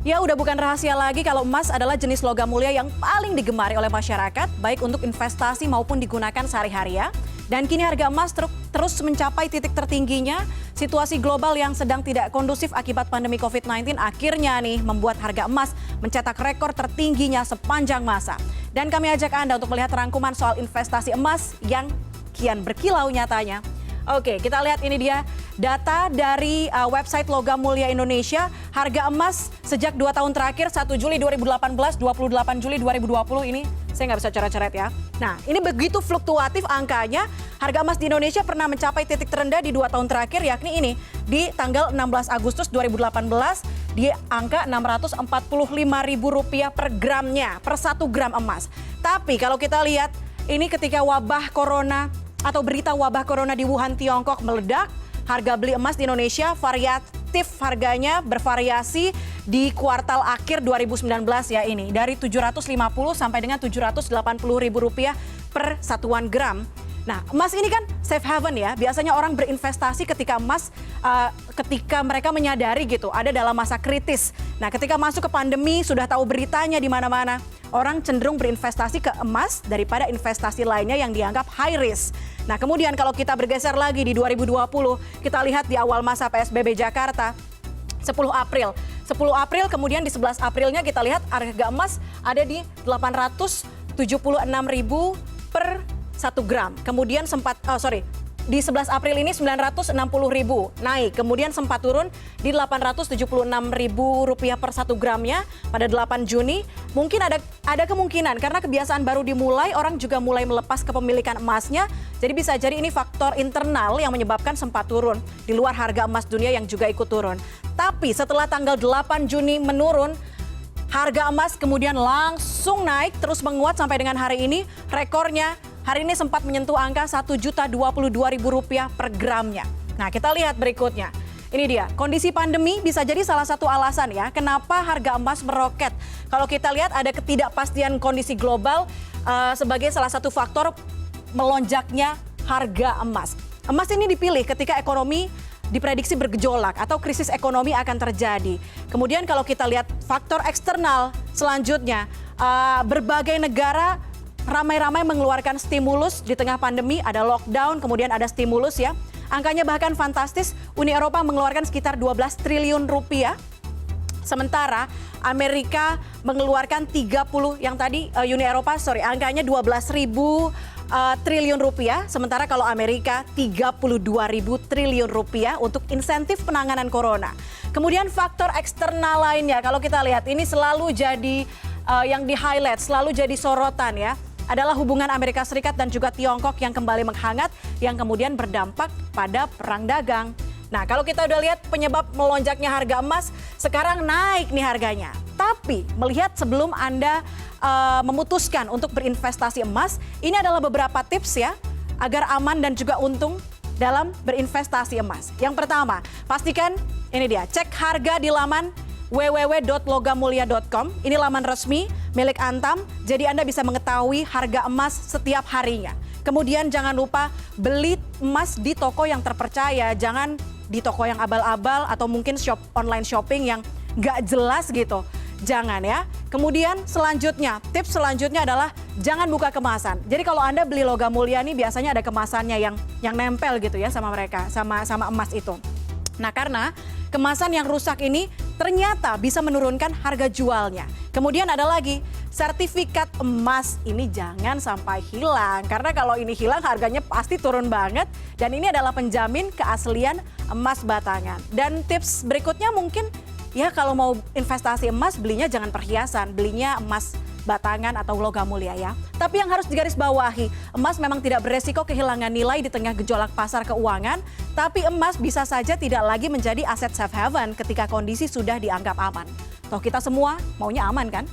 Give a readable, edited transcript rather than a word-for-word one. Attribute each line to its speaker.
Speaker 1: Ya udah bukan rahasia lagi kalau emas adalah jenis logam mulia yang paling digemari oleh masyarakat, baik untuk investasi maupun digunakan sehari-hari ya. Dan kini harga emas terus mencapai titik tertingginya. Situasi global yang sedang tidak kondusif akibat pandemi COVID-19 akhirnya nih membuat harga emas mencetak rekor tertingginya sepanjang masa. Dan kami ajak Anda untuk melihat rangkuman soal investasi emas yang kian berkilau nyatanya. Oke, kita lihat ini dia data dari website Logam Mulia Indonesia. Harga emas sejak 2 tahun terakhir, 1 Juli 2018, 28 Juli 2020 ini, saya nggak bisa coret-coret ya. Nah, ini begitu fluktuatif angkanya. Harga emas di Indonesia pernah mencapai titik terendah di 2 tahun terakhir, yakni ini, di tanggal 16 Agustus 2018, di angka Rp645.000 per gramnya, per 1 gram emas. Tapi kalau kita lihat, ini ketika wabah corona, atau berita wabah corona di Wuhan, Tiongkok meledak, harga beli emas di Indonesia variatif harganya bervariasi di kuartal akhir 2019 ya ini. Dari Rp750 sampai dengan Rp780.000 per satuan gram. Nah, emas ini kan safe haven ya. Biasanya orang berinvestasi ketika emas, ketika mereka menyadari gitu, ada dalam masa kritis. Nah, ketika masuk ke pandemi, sudah tahu beritanya di mana-mana. Orang cenderung berinvestasi ke emas daripada investasi lainnya yang dianggap high risk. Nah, kemudian kalau kita bergeser lagi di 2020, kita lihat di awal masa PSBB Jakarta, 10 April. 10 April, kemudian di 11 Aprilnya kita lihat harga emas ada di Rp876.000 per 1 gram. Kemudian di 11 April ini Rp960.000 naik, kemudian sempat turun di Rp876.000 per 1 gramnya pada 8 Juni. Mungkin ada kemungkinan karena kebiasaan baru dimulai, orang juga mulai melepas kepemilikan emasnya. Jadi bisa jadi ini faktor internal yang menyebabkan sempat turun di luar harga emas dunia yang juga ikut turun. Tapi setelah tanggal 8 Juni menurun, harga emas kemudian langsung naik terus menguat sampai dengan hari ini. Rekornya hari ini sempat menyentuh angka Rp1.022.000 per gramnya. Nah, kita lihat berikutnya. Ini dia, kondisi pandemi bisa jadi salah satu alasan ya kenapa harga emas meroket. Kalau kita lihat ada ketidakpastian kondisi global sebagai salah satu faktor melonjaknya harga emas. Emas ini dipilih ketika ekonomi diprediksi bergejolak atau krisis ekonomi akan terjadi. Kemudian kalau kita lihat faktor eksternal selanjutnya, berbagai negara ramai-ramai mengeluarkan stimulus di tengah pandemi, ada lockdown, kemudian ada stimulus ya. Angkanya bahkan fantastis, Uni Eropa mengeluarkan sekitar 12 triliun rupiah. Sementara Amerika mengeluarkan 30, yang tadi Uni Eropa, angkanya 12.000 triliun rupiah. Sementara kalau Amerika 32.000 triliun rupiah untuk insentif penanganan corona. Kemudian faktor eksternal lainnya, kalau kita lihat ini selalu jadi yang di-highlight, selalu jadi sorotan ya, adalah hubungan Amerika Serikat dan juga Tiongkok yang kembali menghangat, yang kemudian berdampak pada perang dagang. Nah, kalau kita udah lihat penyebab melonjaknya harga emas, sekarang naik nih harganya. Tapi melihat sebelum Anda memutuskan untuk berinvestasi emas, ini adalah beberapa tips ya, agar aman dan juga untung dalam berinvestasi emas. Yang pertama, pastikan ini dia, cek harga di laman www.logamulia.com. Ini laman resmi milik Antam, jadi Anda bisa mengetahui harga emas setiap harinya. Kemudian jangan lupa beli emas di toko yang terpercaya, jangan di toko yang abal-abal atau mungkin online shopping yang nggak jelas gitu. Jangan ya. Kemudian selanjutnya, tips selanjutnya adalah jangan buka kemasan. Jadi kalau Anda beli Logam Mulia nih biasanya ada kemasannya yang nempel gitu ya sama mereka, sama emas itu. Nah, karena kemasan yang rusak ini ternyata bisa menurunkan harga jualnya. Kemudian ada lagi, sertifikat emas ini jangan sampai hilang. Karena kalau ini hilang harganya pasti turun banget. Dan ini adalah penjamin keaslian emas batangan. Dan tips berikutnya mungkin ya kalau mau investasi emas belinya jangan perhiasan, belinya emas batangan atau logam mulia ya. Tapi yang harus digarisbawahi, emas memang tidak beresiko kehilangan nilai di tengah gejolak pasar keuangan, tapi emas bisa saja tidak lagi menjadi aset safe haven ketika kondisi sudah dianggap aman. Toh kita semua maunya aman kan?